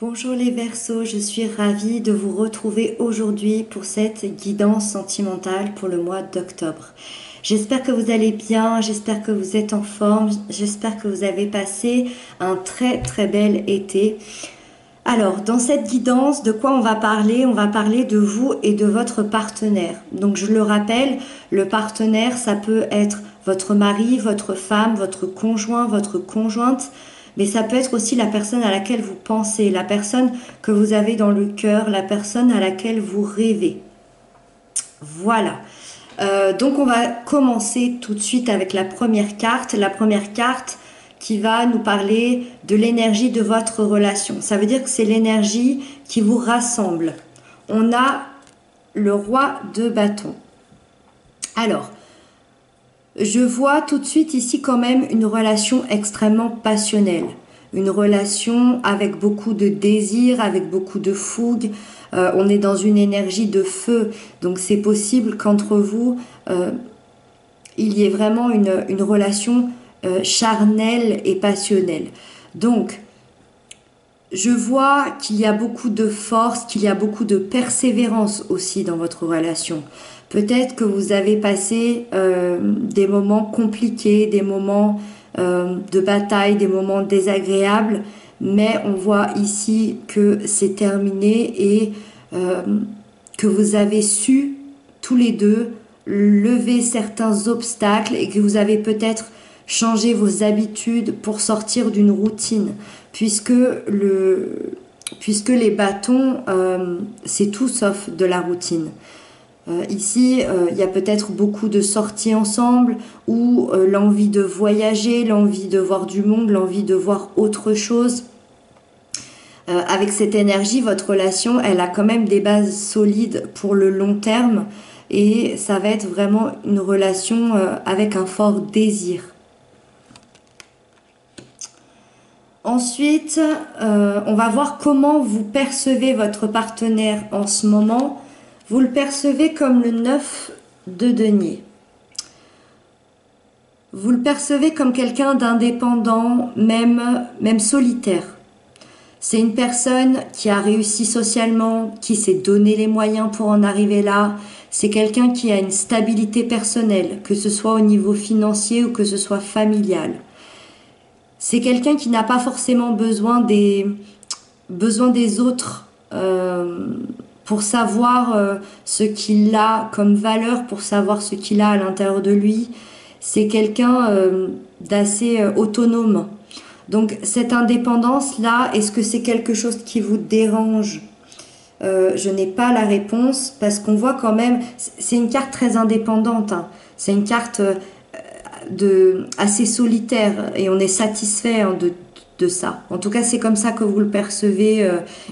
Bonjour les Verseaux, je suis ravie de vous retrouver aujourd'hui pour cette guidance sentimentale pour le mois d'octobre. J'espère que vous allez bien, j'espère que vous êtes en forme, j'espère que vous avez passé un très bel été. Alors, dans cette guidance, de quoi on va parler? On va parler de vous et de votre partenaire. Donc, je le rappelle, le partenaire, ça peut être votre mari, votre femme, votre conjoint, votre conjointe, mais ça peut être aussi la personne à laquelle vous pensez, la personne que vous avez dans le cœur, la personne à laquelle vous rêvez. Voilà. Donc on va commencer tout de suite avec la première carte. La première carte qui va nous parler de l'énergie de votre relation. Ça veut dire que c'est l'énergie qui vous rassemble. On a le roi de bâton. Alors, je vois tout de suite ici quand même une relation extrêmement passionnelle. Une relation avec beaucoup de désir, avec beaucoup de fougue. On est dans une énergie de feu. Donc c'est possible qu'entre vous, il y ait vraiment une relation charnelle et passionnelle. Donc, je vois qu'il y a beaucoup de force, qu'il y a beaucoup de persévérance aussi dans votre relation. Peut-être que vous avez passé des moments compliqués, des moments de bataille, des moments désagréables, mais on voit ici que c'est terminé et que vous avez su tous les deux lever certains obstacles et que vous avez peut-être changé vos habitudes pour sortir d'une routine, puisque les bâtons, c'est tout sauf de la routine. Ici, il y a peut-être beaucoup de sorties ensemble ou l'envie de voyager, l'envie de voir du monde, l'envie de voir autre chose. Avec cette énergie, votre relation, elle a quand même des bases solides pour le long terme et ça va être vraiment une relation avec un fort désir. Ensuite, on va voir comment vous percevez votre partenaire en ce moment. Vous le percevez comme le 9 de denier. Vous le percevez comme quelqu'un d'indépendant, même solitaire. C'est une personne qui a réussi socialement, qui s'est donné les moyens pour en arriver là. C'est quelqu'un qui a une stabilité personnelle, que ce soit au niveau financier ou que ce soit familial. C'est quelqu'un qui n'a pas forcément besoin des autres pour savoir ce qu'il a comme valeur, pour savoir ce qu'il a à l'intérieur de lui. C'est quelqu'un d'assez autonome. Donc cette indépendance-là, est-ce que c'est quelque chose qui vous dérange? Je n'ai pas la réponse parce qu'on voit quand même, c'est une carte très indépendante, hein. C'est une carte assez solitaire et on est satisfait hein, de ça. En tout cas, c'est comme ça que vous le percevez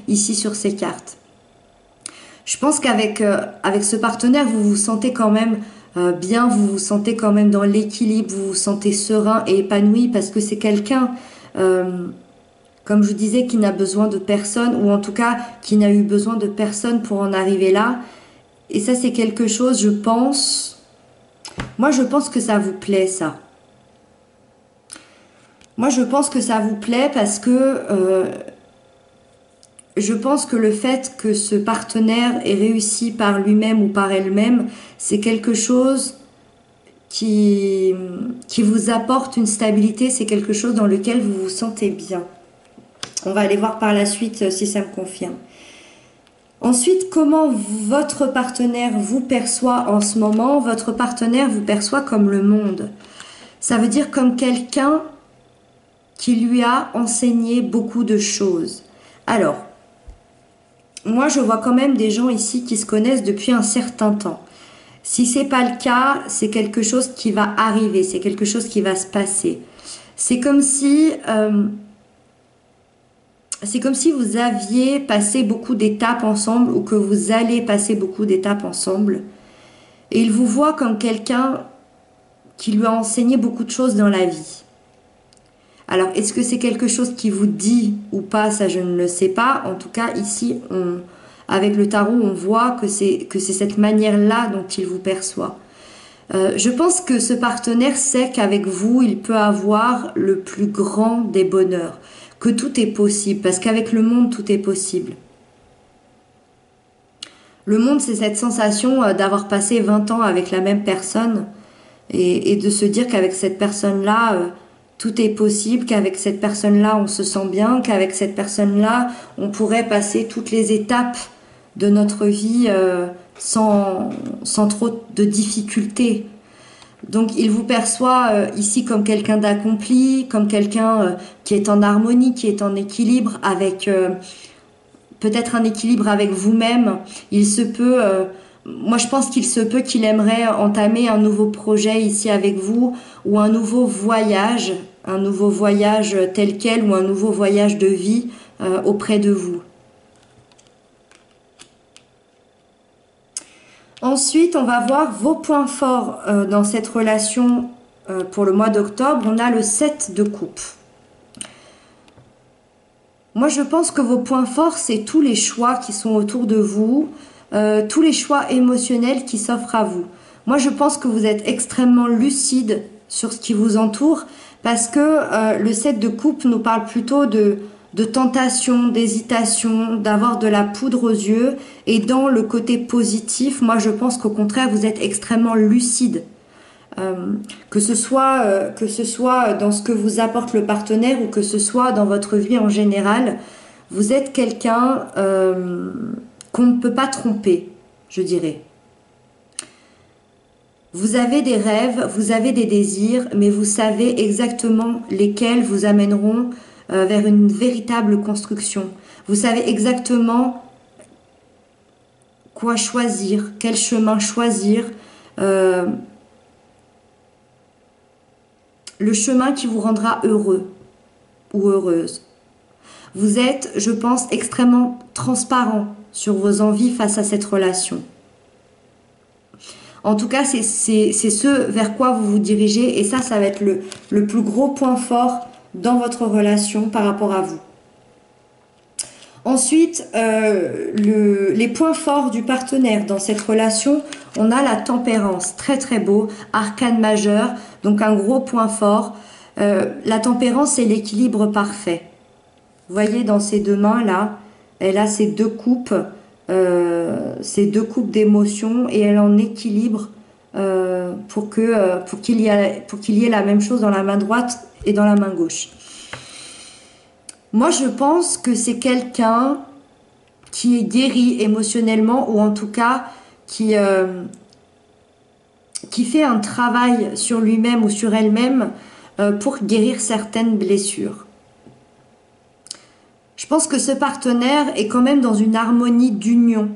ici sur ces cartes. Je pense qu'avec avec ce partenaire, vous vous sentez quand même bien, vous vous sentez quand même dans l'équilibre, vous vous sentez serein et épanoui parce que c'est quelqu'un, comme je vous disais, qui n'a besoin de personne ou en tout cas qui n'a eu besoin de personne pour en arriver là. Et ça, c'est quelque chose, je pense... Moi, je pense que ça vous plaît, ça. Moi, je pense que ça vous plaît parce que je pense que le fait que ce partenaire ait réussi par lui-même ou par elle-même, c'est quelque chose qui vous apporte une stabilité, c'est quelque chose dans lequel vous vous sentez bien. On va aller voir par la suite si ça me confirme. Ensuite, comment votre partenaire vous perçoit en ce moment? Votre partenaire vous perçoit comme le monde. Ça veut dire comme quelqu'un qui lui a enseigné beaucoup de choses. Alors, moi je vois quand même des gens ici qui se connaissent depuis un certain temps. Si c'est pas le cas, c'est quelque chose qui va arriver, c'est quelque chose qui va se passer. C'est comme si vous aviez passé beaucoup d'étapes ensemble ou que vous allez passer beaucoup d'étapes ensemble. Et il vous voit comme quelqu'un qui lui a enseigné beaucoup de choses dans la vie. Alors, est-ce que c'est quelque chose qui vous dit ou pas? Ça, je ne le sais pas. En tout cas, ici, avec le tarot, on voit que c'est cette manière-là dont il vous perçoit. Je pense que ce partenaire sait qu'avec vous, il peut avoir le plus grand des bonheurs. que tout est possible, parce qu'avec le monde, tout est possible. Le monde, c'est cette sensation d'avoir passé 20 ans avec la même personne et de se dire qu'avec cette personne-là, tout est possible, qu'avec cette personne-là, on se sent bien, qu'avec cette personne-là, on pourrait passer toutes les étapes de notre vie sans trop de difficultés. Donc il vous perçoit ici comme quelqu'un d'accompli, comme quelqu'un qui est en harmonie, qui est en équilibre avec peut-être un équilibre avec vous-même. Il se peut, moi je pense qu'il se peut qu'il aimerait entamer un nouveau projet ici avec vous ou un nouveau voyage tel quel ou un nouveau voyage de vie auprès de vous. Ensuite, on va voir vos points forts dans cette relation pour le mois d'octobre. On a le 7 de coupe. Moi, je pense que vos points forts, c'est tous les choix qui sont autour de vous, tous les choix émotionnels qui s'offrent à vous. Moi, je pense que vous êtes extrêmement lucide sur ce qui vous entoure parce que le 7 de coupe nous parle plutôt de tentation, d'hésitation, d'avoir de la poudre aux yeux. Et dans le côté positif, moi je pense qu'au contraire, vous êtes extrêmement lucide. Que ce soit dans ce que vous apporte le partenaire ou que ce soit dans votre vie en général, vous êtes quelqu'un qu'on ne peut pas tromper, je dirais. Vous avez des rêves, vous avez des désirs, mais vous savez exactement lesquels vous amèneront vers une véritable construction. Vous savez exactement quoi choisir, quel chemin choisir, le chemin qui vous rendra heureux ou heureuse. Vous êtes, je pense, extrêmement transparent sur vos envies face à cette relation. En tout cas, c'est ce vers quoi vous vous dirigez et ça va être le plus gros point fort dans votre relation par rapport à vous. Ensuite, les points forts du partenaire dans cette relation, on a la tempérance, très très beau, arcane majeur, donc un gros point fort. La tempérance, c'est l'équilibre parfait. Vous voyez dans ses deux mains là, elle a ces deux coupes d'émotions et elle en équilibre pour qu'il y ait la même chose dans la main droite et dans la main gauche. Moi, je pense que c'est quelqu'un qui est guéri émotionnellement ou en tout cas qui fait un travail sur lui-même ou sur elle-même pour guérir certaines blessures. Je pense que ce partenaire est quand même dans une harmonie d'union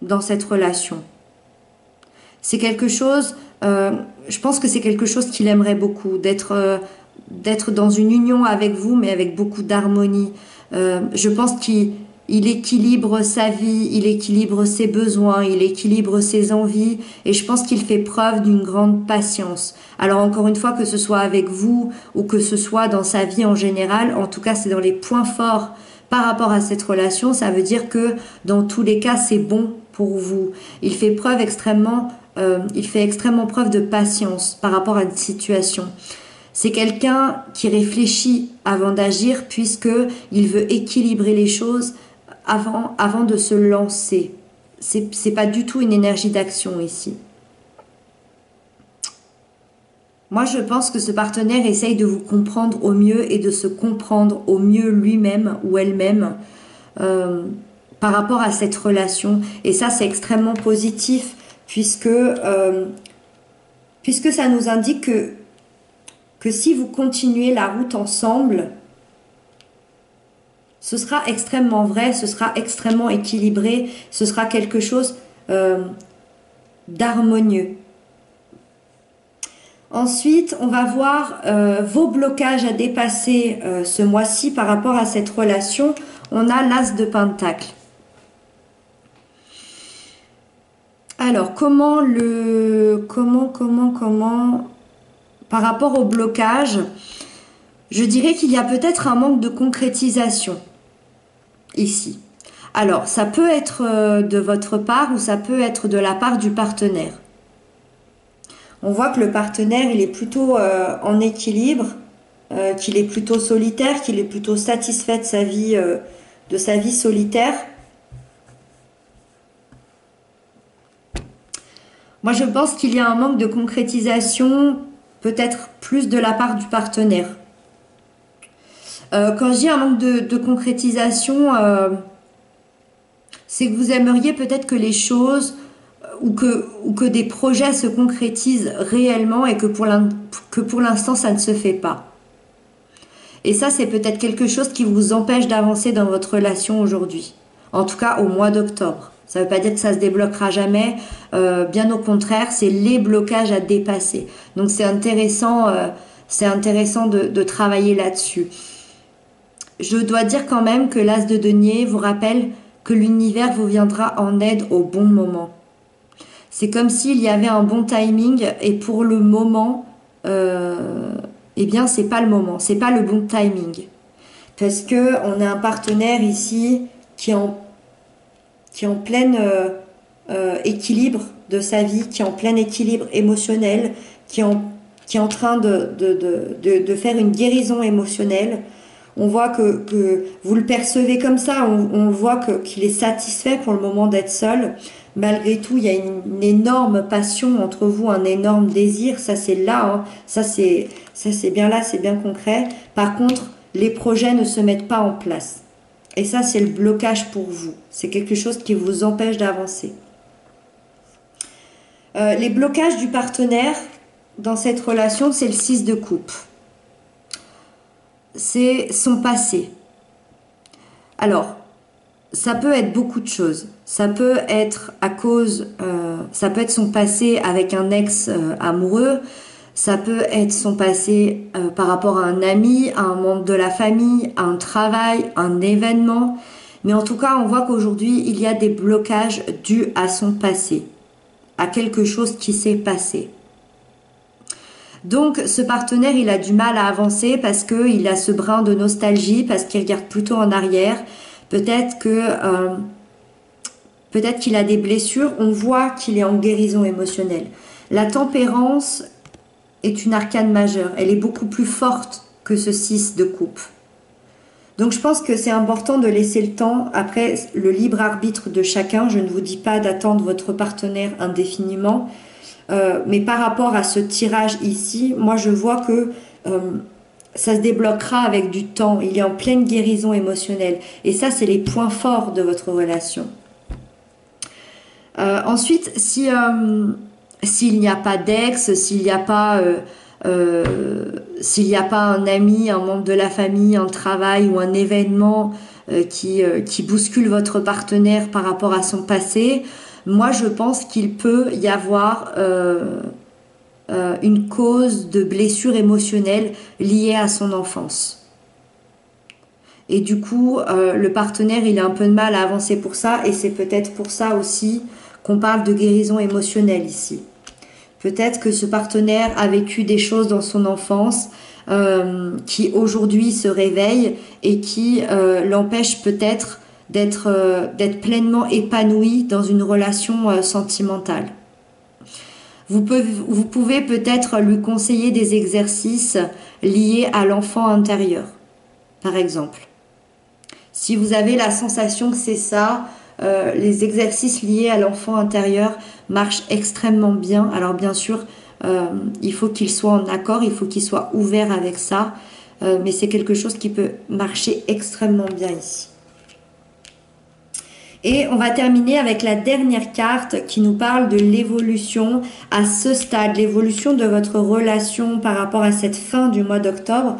dans cette relation. C'est quelque chose, je pense que c'est quelque chose qu'il aimerait beaucoup, d'être dans une union avec vous, mais avec beaucoup d'harmonie. Je pense qu'il équilibre sa vie, il équilibre ses besoins, il équilibre ses envies, et je pense qu'il fait preuve d'une grande patience. Alors encore une fois, que ce soit avec vous ou que ce soit dans sa vie en général, en tout cas c'est dans les points forts par rapport à cette relation, ça veut dire que dans tous les cas c'est bon pour vous. Il fait extrêmement preuve de patience par rapport à une situation. C'est quelqu'un qui réfléchit avant d'agir puisqu'il veut équilibrer les choses avant de se lancer. C'est pas du tout une énergie d'action ici. Moi, je pense que ce partenaire essaye de vous comprendre au mieux et de se comprendre au mieux lui-même ou elle-même par rapport à cette relation. Et ça, c'est extrêmement positif puisque ça nous indique que si vous continuez la route ensemble, ce sera extrêmement vrai, ce sera extrêmement équilibré, ce sera quelque chose d'harmonieux. Ensuite, on va voir vos blocages à dépasser ce mois-ci par rapport à cette relation. On a l'As de Pentacle. Alors, comment par rapport au blocage, je dirais qu'il y a peut-être un manque de concrétisation ici. Alors, ça peut être de votre part ou ça peut être de la part du partenaire. On voit que le partenaire, il est plutôt en équilibre. qu'il est plutôt solitaire, qu'il est plutôt satisfait de sa vie solitaire. Moi, je pense qu'il y a un manque de concrétisation, peut-être plus de la part du partenaire. Quand je dis un manque de concrétisation, c'est que vous aimeriez peut-être que les choses ou que des projets se concrétisent réellement et que pour l'instant, ça ne se fait pas. Et ça, c'est peut-être quelque chose qui vous empêche d'avancer dans votre relation aujourd'hui. En tout cas, au mois d'octobre. Ça ne veut pas dire que ça se débloquera jamais. Bien au contraire, c'est les blocages à dépasser. Donc, c'est intéressant de travailler là-dessus. Je dois dire quand même que l'As de denier vous rappelle que l'univers vous viendra en aide au bon moment. C'est comme s'il y avait un bon timing et pour le moment, eh bien, c'est pas le moment, c'est pas le bon timing. Parce que on a un partenaire ici qui est en plein équilibre de sa vie, qui est en plein équilibre émotionnel, qui est en train de faire une guérison émotionnelle. On voit que vous le percevez comme ça, on voit qu'il est satisfait pour le moment d'être seul. Malgré tout, il y a une énorme passion entre vous, un énorme désir, ça c'est là, hein. Ça c'est bien là, c'est bien concret. Par contre, les projets ne se mettent pas en place. Et ça, c'est le blocage pour vous. C'est quelque chose qui vous empêche d'avancer. Les blocages du partenaire dans cette relation, c'est le 6 de coupe. C'est son passé. Alors, ça peut être beaucoup de choses. Ça peut être ça peut être son passé avec un ex amoureux. Ça peut être son passé par rapport à un ami, à un membre de la famille, à un travail, un événement. Mais en tout cas, on voit qu'aujourd'hui, il y a des blocages dus à son passé, à quelque chose qui s'est passé. Donc, ce partenaire, il a du mal à avancer parce qu'il a ce brin de nostalgie, parce qu'il regarde plutôt en arrière. Peut-être qu'il a des blessures. On voit qu'il est en guérison émotionnelle. La tempérance est une arcane majeure. Elle est beaucoup plus forte que ce 6 de coupe. Donc je pense que c'est important de laisser le temps. Après, le libre arbitre de chacun. Je ne vous dis pas d'attendre votre partenaire indéfiniment. Mais par rapport à ce tirage ici, moi je vois que ça se débloquera avec du temps. Il est en pleine guérison émotionnelle. Et ça, c'est les points forts de votre relation. Ensuite, s'il n'y a pas d'ex, s'il n'y a pas un ami, un membre de la famille, un travail ou un événement qui bouscule votre partenaire par rapport à son passé, moi je pense qu'il peut y avoir une cause de blessure émotionnelle liée à son enfance. Et du coup, le partenaire, il a un peu de mal à avancer pour ça, et c'est peut-être pour ça aussi qu'on parle de guérison émotionnelle ici. Peut-être que ce partenaire a vécu des choses dans son enfance qui aujourd'hui se réveillent et qui l'empêchent peut-être d'être pleinement épanoui dans une relation sentimentale. Vous pouvez peut-être lui conseiller des exercices liés à l'enfant intérieur, par exemple. Si vous avez la sensation que c'est ça, les exercices liés à l'enfant intérieur marchent extrêmement bien. Alors bien sûr, il faut qu'il soit en accord, il faut qu'il soit ouvert avec ça, mais c'est quelque chose qui peut marcher extrêmement bien ici. Et on va terminer avec la dernière carte qui nous parle de l'évolution à ce stade, l'évolution de votre relation par rapport à cette fin du mois d'octobre.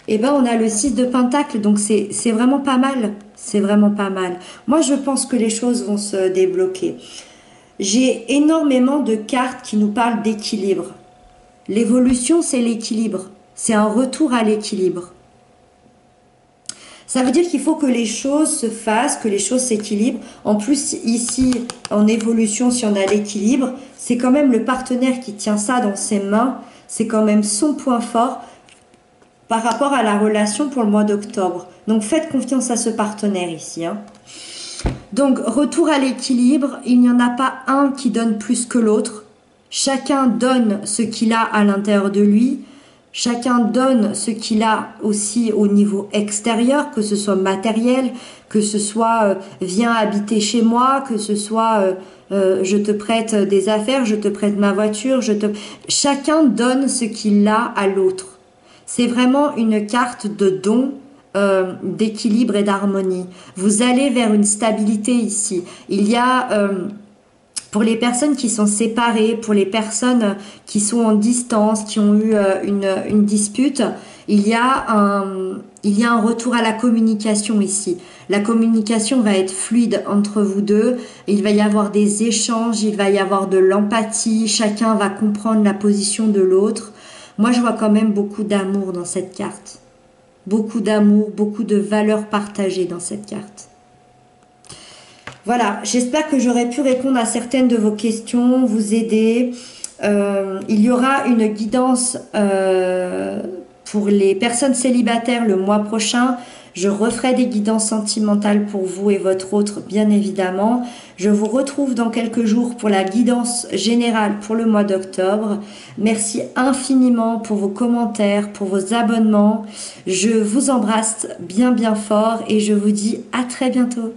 Et ben on a le 6 de Pentacle, donc c'est vraiment pas mal. C'est vraiment pas mal. Moi, je pense que les choses vont se débloquer. J'ai énormément de cartes qui nous parlent d'équilibre. L'évolution, c'est l'équilibre. C'est un retour à l'équilibre. Ça veut dire qu'il faut que les choses se fassent, que les choses s'équilibrent. En plus, ici, en évolution, si on a l'équilibre, c'est quand même le partenaire qui tient ça dans ses mains. C'est quand même son point fort par rapport à la relation pour le mois d'octobre. Donc, faites confiance à ce partenaire ici, hein. Donc, retour à l'équilibre. Il n'y en a pas un qui donne plus que l'autre. Chacun donne ce qu'il a à l'intérieur de lui. Chacun donne ce qu'il a aussi au niveau extérieur, que ce soit matériel, que ce soit viens habiter chez moi, que ce soit je te prête des affaires, je te prête ma voiture, chacun donne ce qu'il a à l'autre. C'est vraiment une carte de don, d'équilibre et d'harmonie. Vous allez vers une stabilité ici. Il y a pour les personnes qui sont séparées, pour les personnes qui sont en distance, qui ont eu une dispute, il y a un retour à la communication ici. La communication va être fluide entre vous deux, il va y avoir des échanges, il va y avoir de l'empathie, chacun va comprendre la position de l'autre. Moi, je vois quand même beaucoup d'amour dans cette carte. Beaucoup d'amour, beaucoup de valeurs partagées dans cette carte. Voilà, j'espère que j'aurai pu répondre à certaines de vos questions, vous aider. Il y aura une guidance pour les personnes célibataires le mois prochain. Je referai des guidances sentimentales pour vous et votre autre, bien évidemment. Je vous retrouve dans quelques jours pour la guidance générale pour le mois d'octobre. Merci infiniment pour vos commentaires, pour vos abonnements. Je vous embrasse bien fort et je vous dis à très bientôt.